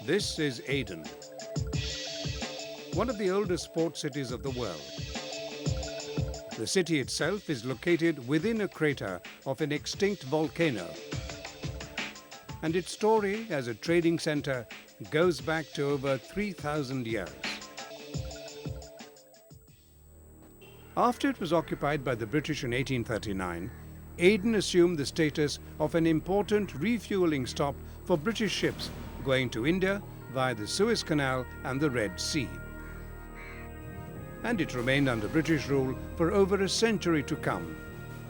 This is Aden, one of the oldest port cities of the world. The city itself is located within a crater of an extinct volcano, and its story as a trading center goes back to over 3,000 years. After it was occupied by the British in 1839, Aden assumed the status of an important refueling stop for British ships going to India via the Suez Canal and the Red Sea. And it remained under British rule for over a century to come,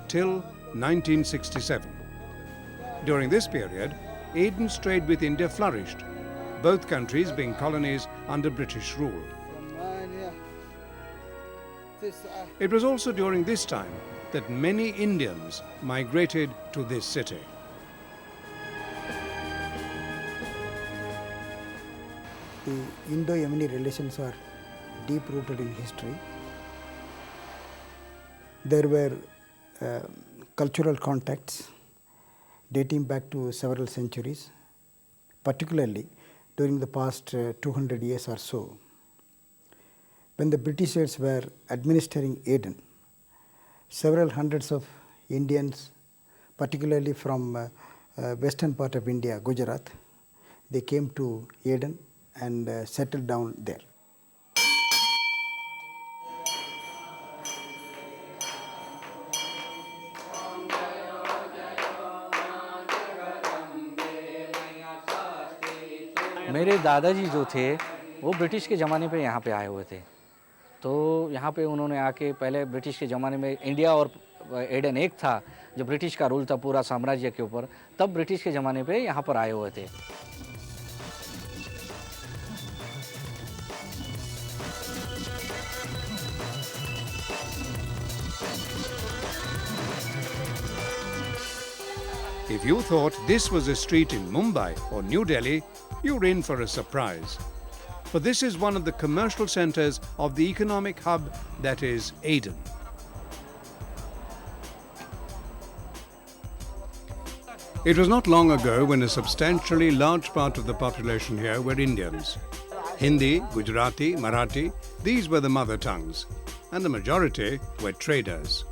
till 1967. During this period, Aden's trade with India flourished, both countries being colonies under British rule. It was also during this time that many Indians migrated to this city. The Indo-Yemeni relations are deep-rooted in history. There were cultural contacts dating back to several centuries, particularly during the past 200 years or so. When the Britishers were administering Aden, several hundreds of Indians, particularly from western part of India, Gujarat, they came to Aden and settled down there. मेरे दादाजी जो थे वो British के ज़माने पे यहाँ पे आए हुए थे, तो यहाँ पे उन्होंने आके पहले ब्रिटिश के ज़माने में इंडिया और एडन एक था, जो ब्रिटिश का रूल था पूरा साम्राज्य के ऊपर, तब ब्रिटिश के ज़माने पे यहाँ पर आए हुए थे. If you thought this was a street in Mumbai or New Delhi, you're in for a surprise. For this is one of the commercial centers of the economic hub that is Aden. It was not long ago when a substantially large part of the population here were Indians. Hindi, Gujarati, Marathi, these were the mother tongues, and the majority were traders.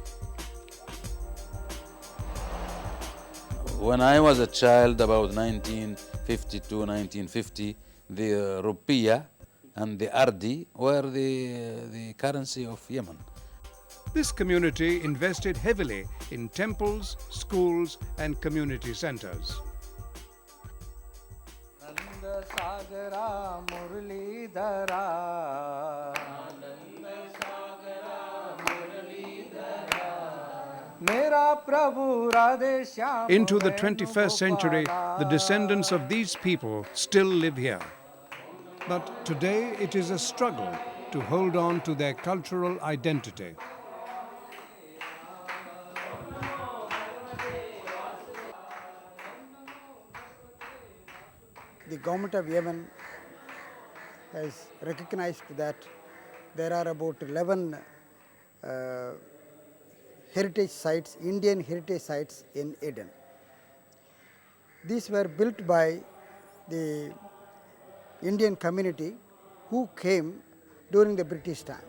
When I was a child, about 1952, 1950, the ruppiyah and the ardi were the currency of Yemen. This community invested heavily in temples, schools, and community centers. Into the 21st century, the descendants of these people still live here. But today it is a struggle to hold on to their cultural identity. The government of Yemen has recognized that there are about 11 heritage sites, Indian heritage sites in Aden. These were built by the Indian community who came during the British time.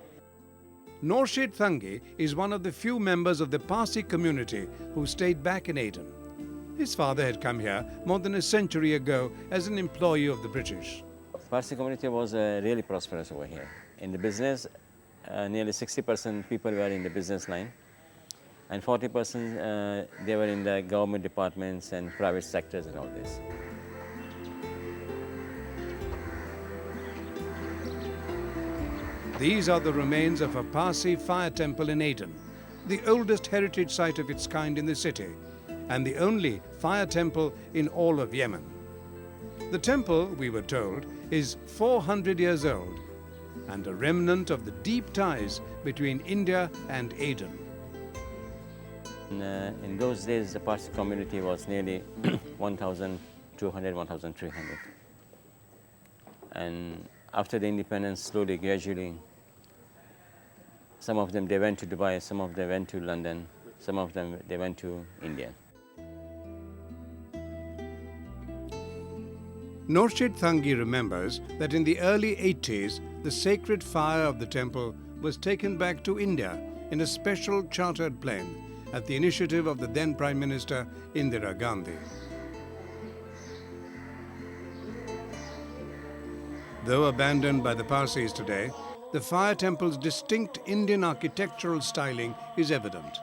NORSHID TANGI is one of the few members of the Parsi community who stayed back in Aden. His father had come here more than a century ago as an employee of the British. Parsi community was really prosperous over here. In the business, nearly 60% people were in the business line, and 40% they were in the government departments and private sectors and all this. These are the remains of a Parsi fire temple in Aden, the oldest heritage site of its kind in the city, and the only fire temple in all of Yemen. The temple, we were told, is 400 years old and a remnant of the deep ties between India and Aden. In those days, the Parsi community was nearly 1,200, 1,300. And after the independence, slowly, gradually, some of them, they went to Dubai, some of them went to London, some of them, they went to India. NORSHID TANGI remembers that in the early 80s, the sacred fire of the temple was taken back to India in a special chartered plane at the initiative of the then Prime Minister Indira Gandhi. Though abandoned by the Parsis today, the fire temple's distinct Indian architectural styling is evident.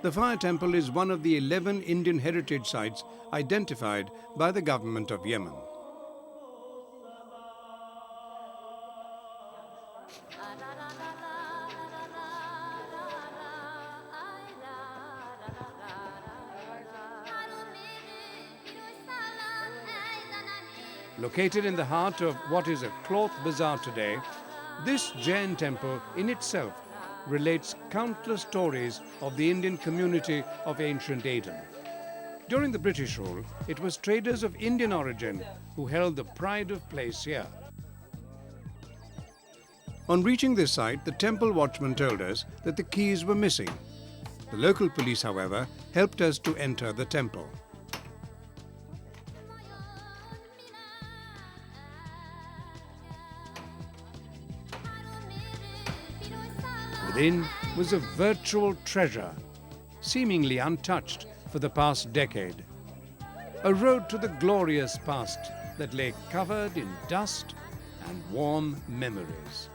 The fire temple is one of the 11 Indian heritage sites identified by the government of Yemen. Located in the heart of what is a cloth bazaar today, this Jain temple in itself relates countless stories of the Indian community of ancient Aden. During the British rule, it was traders of Indian origin who held the pride of place here. On reaching this site, the temple watchman told us that the keys were missing. The local police, however, helped us to enter the temple. Within was a virtual treasure, seemingly untouched for the past decade. A road to the glorious past that lay covered in dust and warm memories.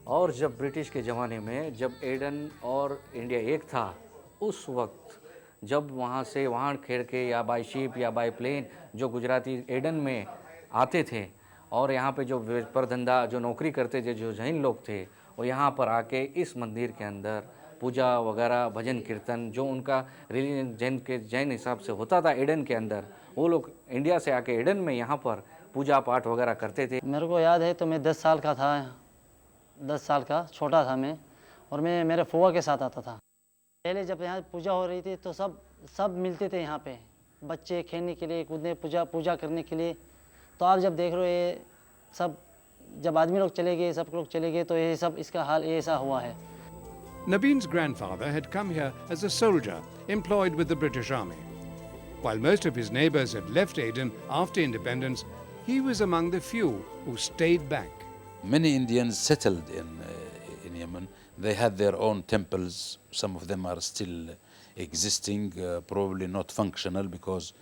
और जब British के ज़माने में जब Aiden और India एक था, उस वक्त जब वहाँ से वहाँ खेड़ के या बाय शिप या बाय प्लेन जो गुजराती एडन में आते थे और यहाँ पे जो व्यापार धंधा जो नौकरी करते थे जो जैन लोग थे वो यहाँ पर आके इस मंदिर के अंदर पूजा वगैरह भजन कीर्तन जो उनका रिलीजन जैन हिसाब से होता था एडन के अंदर, वो लोग इंडिया से आके एडन में यहाँ पर पूजा पाठ वगैरह करते थे। मेरे को याद है तो मैं 10 साल का था, 10 साल का छोटा था मैं, और मैं मेरे फुआ के साथ आता था। पहले जब यहाँ पूजा हो रही थी तो सब मिलते थे यहाँ पे, बच्चे खेलने के लिए, कूदने, पूजा करने के लिए। तो आप जब देख रहे हो ये सब, जब आदमी लोग चले गए, सब लोग चले गए, तो ये सब इसका हाल ऐसा हुआ है। Nabeen's grandfather had come here as a soldier employed with the British Army. While most of his neighbors had left Aden after independence, he was among the few who stayed back. Many Indians settled in Yemen. They had their own temples. Some of them are still existing, probably not functional because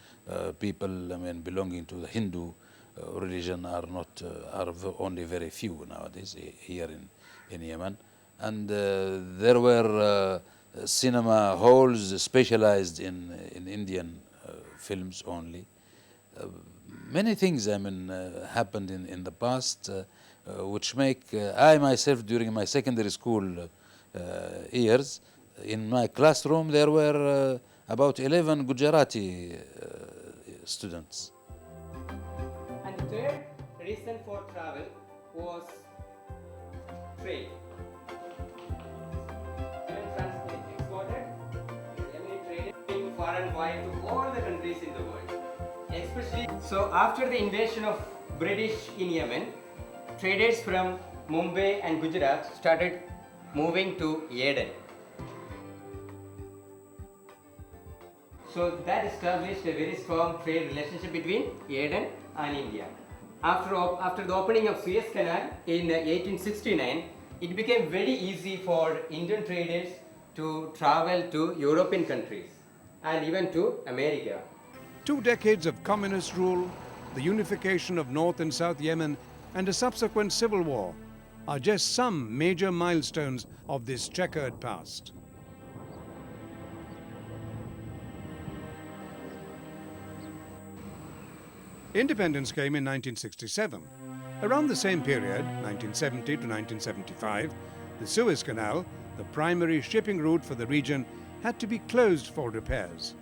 people, belonging to the Hindu religion are only very few nowadays here in Yemen. And there were cinema halls specialized in Indian films only. Many things happened in the past which make I myself, during my secondary school years, in my classroom there were about 11 Gujarati students. And the third reason for travel was trade. Far and wide to all the countries in the world. Especially so after the invasion of British in Yemen, traders from Mumbai and Gujarat started moving to Aden. So that established a very strong trade relationship between Aden and India. After the opening of Suez Canal in 1869, it became very easy for Indian traders to travel to European countries and even to America. 2 decades of communist rule, the unification of North and South Yemen, and a subsequent civil war are just some major milestones of this checkered past. Independence came in 1967. Around the same period, 1970 to 1975, the Suez Canal, the primary shipping route for the region, had to be closed for repairs.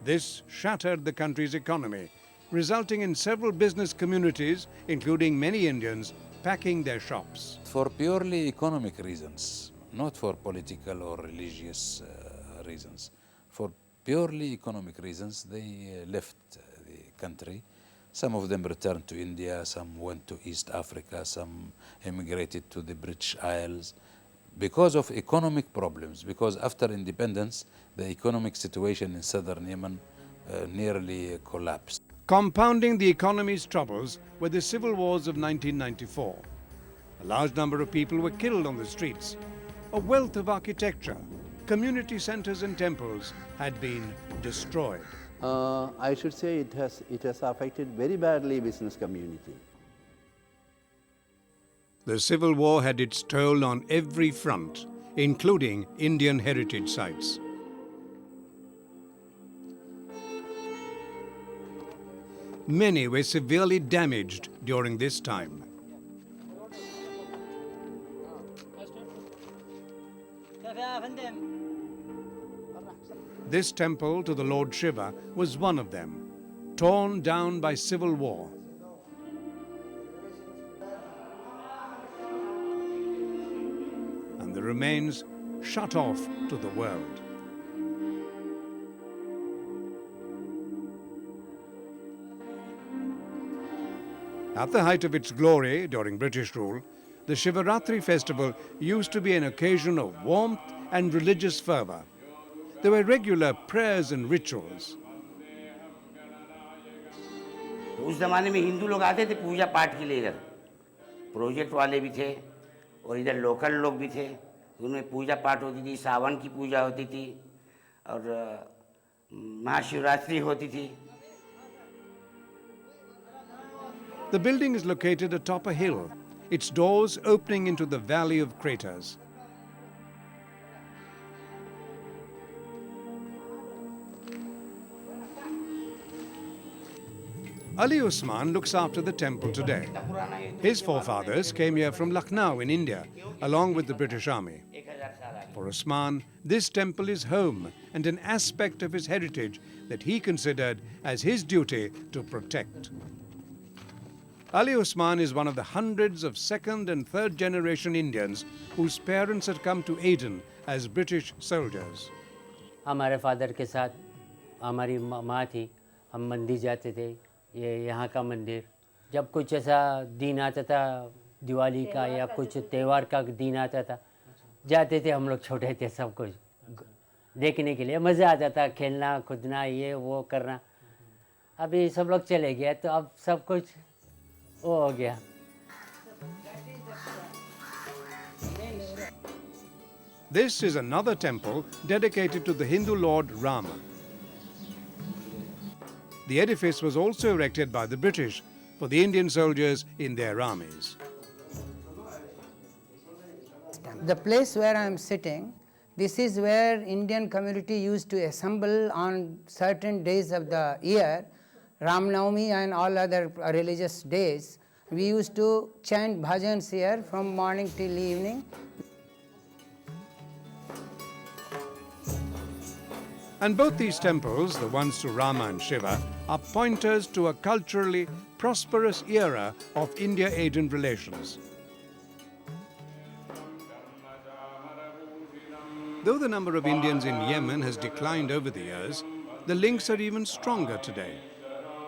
This shattered the country's economy, resulting in several business communities, including many Indians, packing their shops. For purely economic reasons, not for political or religious reasons. For purely economic reasons, they left the country. Some of them returned to India, some went to East Africa, some emigrated to the British Isles. Because of economic problems, because after independence, the economic situation in southern Yemen nearly collapsed. Compounding the economy's troubles were the civil wars of 1994. A large number of people were killed on the streets. A wealth of architecture, community centers and temples had been destroyed. I should say it has affected very badly business community. The civil war had its toll on every front, including Indian heritage sites. Many were severely damaged during this time. This temple to the Lord Shiva was one of them, torn down by civil war. And the remains shut off to the world. At the height of its glory during British rule, the Shivaratri festival used to be an occasion of warmth and religious fervor. There were regular prayers and rituals. उस ज़माने में हिंदू लोग आते थे पूजा पाठ के लिए इधर, प्रोजेक्ट वाले भी थे और इधर लोकल लोग भी थे। उनमें पूजा पाठ होती थी, सावन की पूजा होती थी और महाशिवरात्रि होती थी। The building is located atop a hill, its doors opening into the valley of craters. Ali Usman looks after the temple today. His forefathers came here from Lucknow in India, along with the British Army. For Usman, this temple is home and an aspect of his heritage that he considered as his duty to protect. Ali Usman is one of the hundreds of second and third generation Indians whose parents had come to Aden as British soldiers. हमारे father के साथ हमारी माँ थी, हम मंदिर जाते थे, ये यहाँ का मंदिर। जब कुछ ऐसा दिन आता था दिवाली का या कुछ त्यौहार का दिन आता था, जाते थे, हम लोग छोटे थे, सब कुछ देखने के लिए मज़ा आता था, खेलना कूदना ये वो करना। अभी सब लोग चले गए तो अब सब कुछ वो हो गया। This is another temple dedicated to the Hindu lord Rama. The edifice was also erected by the British for the Indian soldiers in their armies. The place where I am sitting, this is where Indian community used to assemble on certain days of the year, Ram Navami and all other religious days. We used to chant bhajans here from morning till evening. And both these temples, the ones to Rama and Shiva, are pointers to a culturally prosperous era of India-Aden relations. Though the number of Indians in Yemen has declined over the years, the links are even stronger today.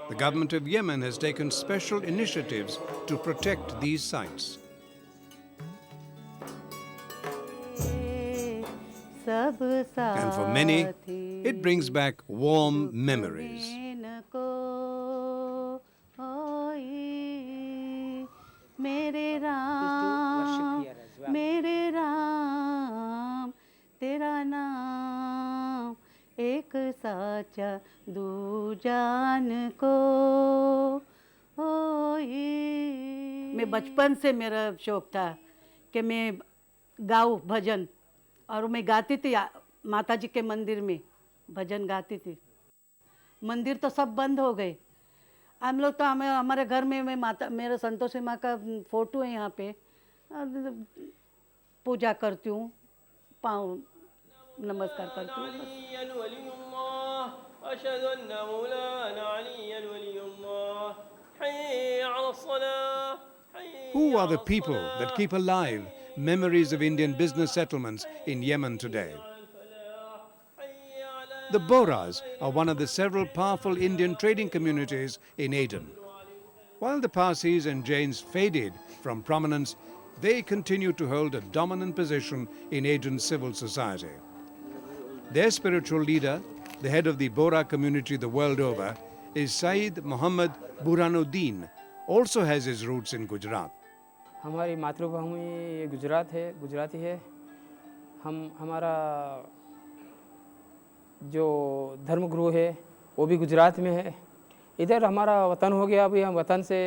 The government of Yemen has taken special initiatives to protect these sites. And for many, it brings back warm memories. एक साचा दूजान को मैं बचपन से मेरा शौक था कि मैं गाऊं भजन और मैं गाती थी माता जी के मंदिर में भजन गाती थी। मंदिर तो सब बंद हो गए। हम लोग तो हमारे घर में मैं माता मेरे संतोषी माँ का फोटो है यहाँ पे, पूजा करती हूँ, पाँव नमस्कार करती हूँ। Who are the people that keep alive memories of Indian business settlements in Yemen today? The Bohras are one of the several powerful Indian trading communities in Aden. While the Parsis and Jains faded from prominence, they continue to hold a dominant position in Aden's civil society. Their spiritual leader, the head of the Bohra community the world over, is Sayyid Muhammad Burhanuddin, also has his roots in Gujarat. हमारी मातृभूमि ये गुजरात है, गुजराती है। हमारा जो धर्मगुरु है वो भी गुजरात में है। इधर हमारा वतन हो गया, अभी हम वतन से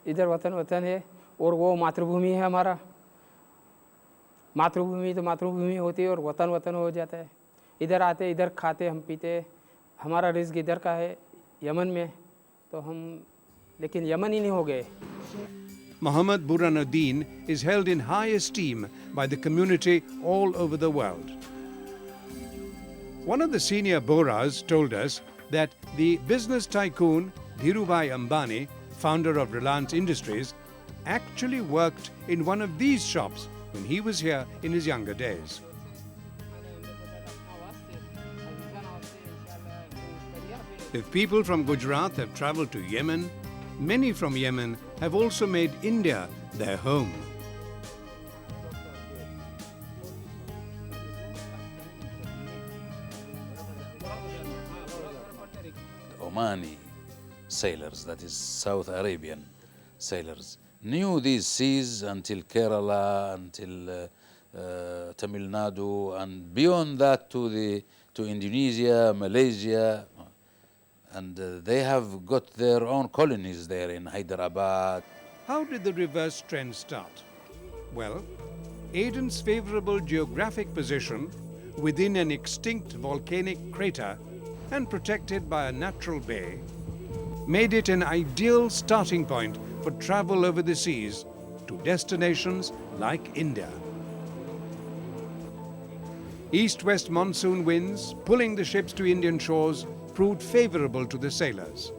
इधर वतन है और वो मातृभूमि है हमारा। मातृभूमि तो मातृभूमि होती है और वतन हो जाता है। इधर आते, इधर खाते, हम पीते, हमारा रिज़्क इधर का है यमन में, तो हम लेकिन यमन ही नहीं हो गए। Muhammad Burhanuddin is held in high esteem by the community all over the world. One of the senior Bohras told us that the business tycoon Dhirubhai Ambani, founder of Reliance Industries, actually worked in one of these shops when he was here in his younger days. If people from Gujarat have travelled to Yemen, many from Yemen have also made India their home. Omani sailors, that is South Arabian sailors, knew these seas until Kerala, until Tamil Nadu, and beyond that to Indonesia, Malaysia, and they have got their own colonies there in Hyderabad. How did the reverse trend start? Well, Aden's favorable geographic position within an extinct volcanic crater and protected by a natural bay made it an ideal starting point for travel over the seas to destinations like India. East-west monsoon winds pulling the ships to Indian shores proved favorable to the sailors.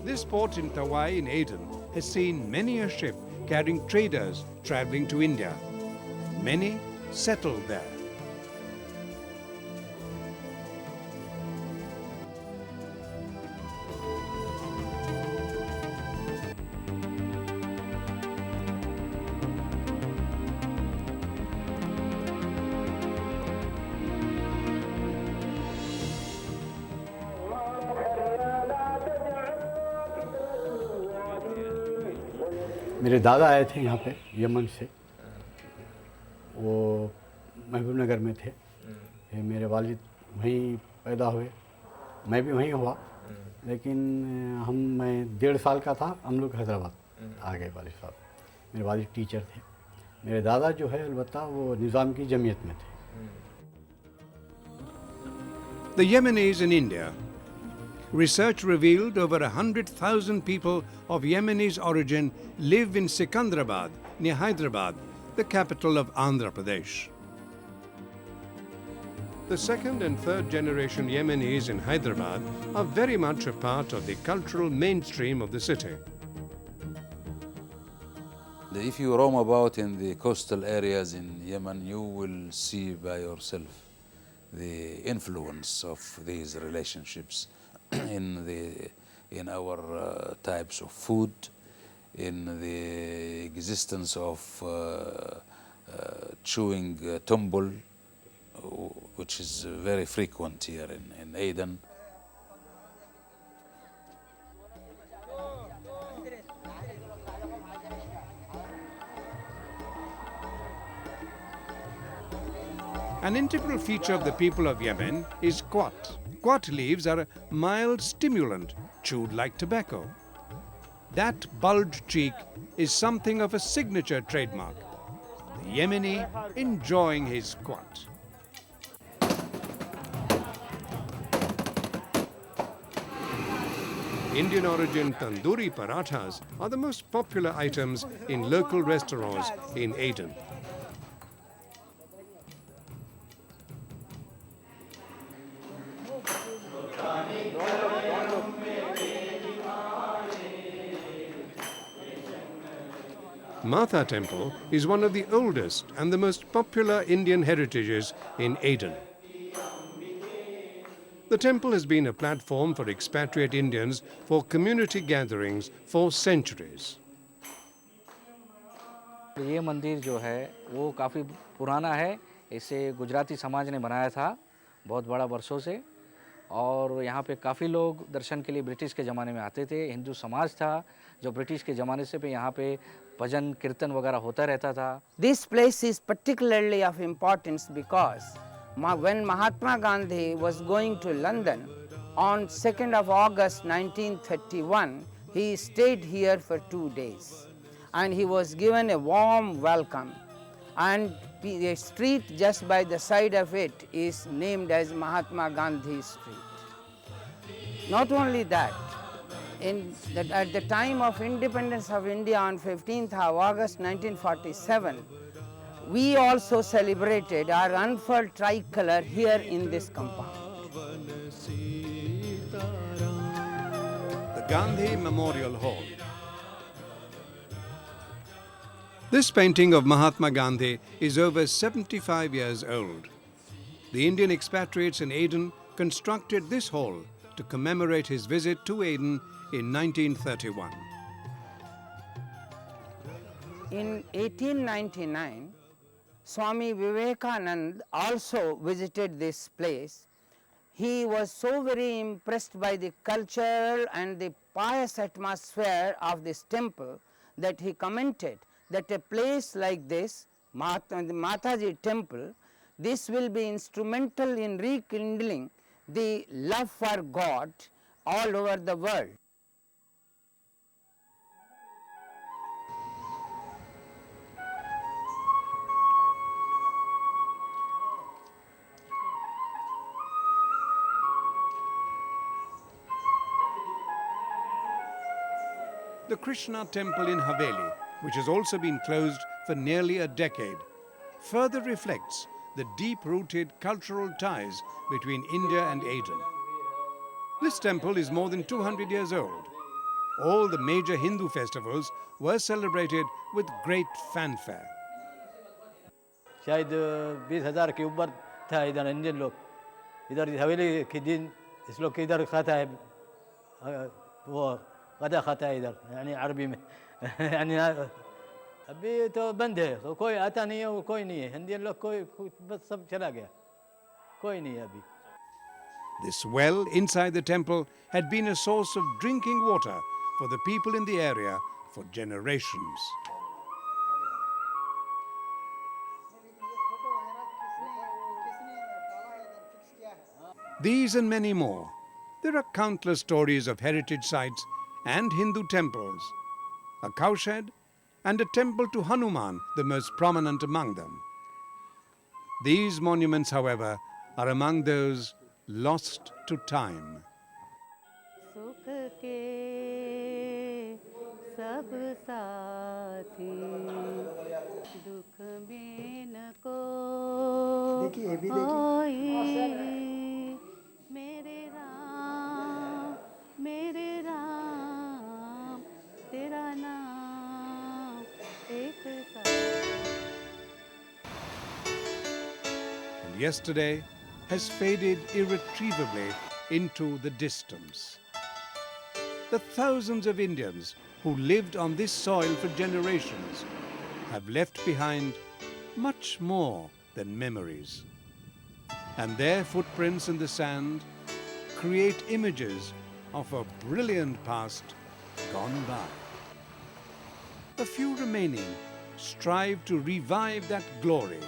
This port in Tawai in Aden has seen many a ship carrying traders traveling to India. Many settled there. मेरे दादा आए थे यहाँ पे Yemen से, वो महबूब नगर में थे। फिर मेरे वालिद वहीं पैदा हुए, मैं भी वहीं हुआ, लेकिन मैं 1.5 साल का था, हम लोग हैदराबाद आ गए। वालिद साहब, मेरे वालिद टीचर थे। मेरे दादा जो है अलबत्ता वो निज़ाम की जमीयत में थे। The Yemenis in India. Research revealed over 100,000 people of Yemenis origin live in Sikandrabad, near Hyderabad, the capital of Andhra Pradesh. The second and third generation Yemenis in Hyderabad are very much a part of the cultural mainstream of the city. If you roam about in the coastal areas in Yemen, you will see by yourself the influence of these relationships in our types of food, in the existence of chewing tumbul, which is very frequent here in Aden. An integral feature of the people of Yemen is quat. Quat leaves are a mild stimulant, chewed like tobacco. That bulged cheek is something of a signature trademark. The Yemeni enjoying his quat. Indian origin tandoori parathas are the most popular items in local restaurants in Aden. Matha Temple is one of the oldest and the most popular Indian heritages in Aden. The temple has been a platform for expatriate Indians for community gatherings for centuries. ये मंदिर जो है वो काफ़ी पुराना है। इसे गुजराती समाज ने बनाया था बहुत बड़ा वर्षों से, और यहाँ पे काफ़ी लोग दर्शन के लिए ब्रिटिश के ज़माने में आते थे। हिंदू समाज था जो ब्रिटिश के ज़माने से पे यहाँ पे भजन कीर्तन वगैरह होता रहता था। This place is particularly of importance because when Mahatma Gandhi was going to London on 2nd of August 1931, he stayed here for 2 days and he was given a warm welcome, and a street just by the side of it is named as Mahatma Gandhi Street. Not only that, at the time of independence of India on 15th of August 1947, we also celebrated our unfurled tricolor here in this compound. The Gandhi Memorial Hall. This painting of Mahatma Gandhi is over 75 years old. The Indian expatriates in Aden constructed this hall to commemorate his visit to Aden in 1931. In 1899, Swami Vivekananda also visited this place. He was so very impressed by the cultural and the pious atmosphere of this temple that he commented that a place like this, the Mataji temple, this will be instrumental in rekindling the love for God all over the world. The Krishna temple in Haveli, which has also been closed for nearly a decade, further reflects the deep-rooted cultural ties between India and Aden. This temple is more than 200 years old. All the major Hindu festivals were celebrated with great fanfare. शायद 20,000 के ऊपर था इधर Indian लोग, इधर हवेली के दिन इस लोग के इधर खाता है, वो गदा खाता है इधर, यानी अरबी में यानी अभी तो बंद है, कोई आता नहीं है, वो कोई नहीं है, इंडियन लोग कोई बस सब चला गया, कोई नहीं है अभी. This well inside the temple had been a source of drinking water for the people in the area for generations. These and many more. There are countless stories of heritage sites and Hindu temples, a cowshed and a temple to Hanuman, the most prominent among them. These monuments, however, are among those lost to time. And yesterday has faded irretrievably into the distance. The thousands of Indians who lived on this soil for generations have left behind much more than memories. And their footprints in the sand create images of a brilliant past gone by. A few remaining strive to revive that glory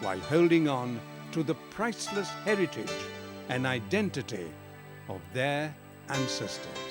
while holding on to the priceless heritage and identity of their ancestors.